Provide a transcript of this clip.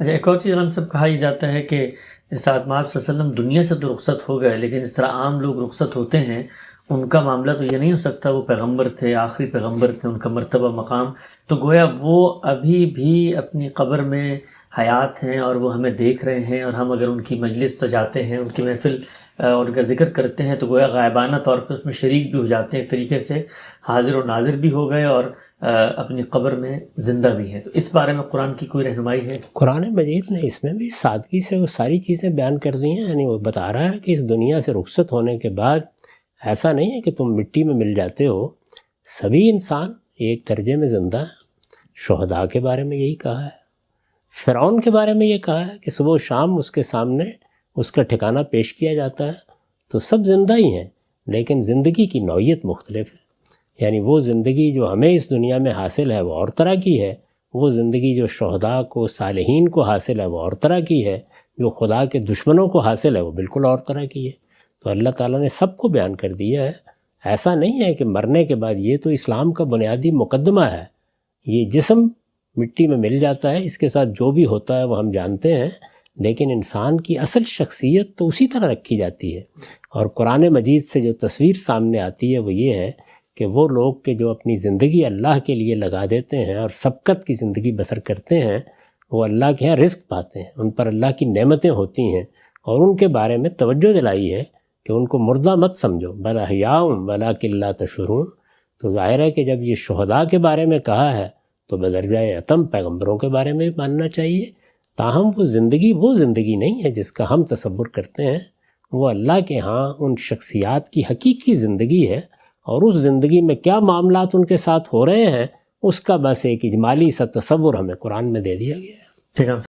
اچھا، ایک اور چیز ہم سب کہا ہی جاتا ہے کہ ساتھ آپ صلی اللہ علیہ وسلم دنیا سے تو رخصت ہو گئے، لیکن اس طرح عام لوگ رخصت ہوتے ہیں ان کا معاملہ تو یہ نہیں ہو سکتا، وہ پیغمبر تھے، آخری پیغمبر تھے، ان کا مرتبہ مقام تو گویا وہ ابھی بھی اپنی قبر میں حیات ہیں اور وہ ہمیں دیکھ رہے ہیں، اور ہم اگر ان کی مجلس سجاتے ہیں، ان کی محفل اور ان کا ذکر کرتے ہیں تو گویا غائبانہ طور پہ اس میں شریک بھی ہو جاتے ہیں، ایک طریقے سے حاضر و ناظر بھی ہو گئے اور اپنی قبر میں زندہ بھی ہیں۔ تو اس بارے میں قرآن کی کوئی رہنمائی ہے؟ قرآن مجید نے اس میں بھی سادگی سے وہ ساری چیزیں بیان کر دی ہیں، یعنی وہ بتا رہا ہے کہ اس دنیا سے رخصت ہونے کے بعد ایسا نہیں ہے کہ تم مٹی میں مل جاتے ہو، سبھی انسان ایک درجے میں زندہ ہیں۔ شہداء کے بارے میں یہی کہا ہے، فرعون کے بارے میں یہ کہا ہے کہ صبح و شام اس کے سامنے اس کا ٹھکانہ پیش کیا جاتا ہے، تو سب زندہ ہی ہیں، لیکن زندگی کی نوعیت مختلف ہے۔ یعنی وہ زندگی جو ہمیں اس دنیا میں حاصل ہے وہ اور طرح کی ہے، وہ زندگی جو شہداء کو، صالحین کو حاصل ہے وہ اور طرح کی ہے، جو خدا کے دشمنوں کو حاصل ہے وہ بالکل اور طرح کی ہے۔ تو اللہ تعالیٰ نے سب کو بیان کر دیا ہے۔ ایسا نہیں ہے کہ مرنے کے بعد، یہ تو اسلام کا بنیادی مقدمہ ہے، یہ جسم مٹی میں مل جاتا ہے، اس کے ساتھ جو بھی ہوتا ہے وہ ہم جانتے ہیں، لیکن انسان کی اصل شخصیت تو اسی طرح رکھی جاتی ہے۔ اور قرآن مجید سے جو تصویر سامنے آتی ہے وہ یہ ہے کہ وہ لوگ کہ جو اپنی زندگی اللہ کے لیے لگا دیتے ہیں اور سبقت کی زندگی بسر کرتے ہیں، وہ اللہ کے ہاں رزق پاتے ہیں، ان پر اللہ کی نعمتیں ہوتی ہیں، اور ان کے بارے میں توجہ دلائی ہے کہ ان کو مردہ مت سمجھو، بل احیاء ولکن لا تشعرون۔ تو ظاہر ہے کہ جب یہ شہداء کے بارے میں کہا ہے تو بدرجہ اتم پیغمبروں کے بارے میں بھی ماننا چاہیے۔ تاہم وہ زندگی نہیں ہے جس کا ہم تصور کرتے ہیں، وہ اللہ کے ہاں ان شخصیات کی حقیقی زندگی ہے، اور اس زندگی میں کیا معاملات ان کے ساتھ ہو رہے ہیں اس کا بس ایک اجمالی سا تصور ہمیں قرآن میں دے دیا گیا ہے۔ ٹھیک ہے۔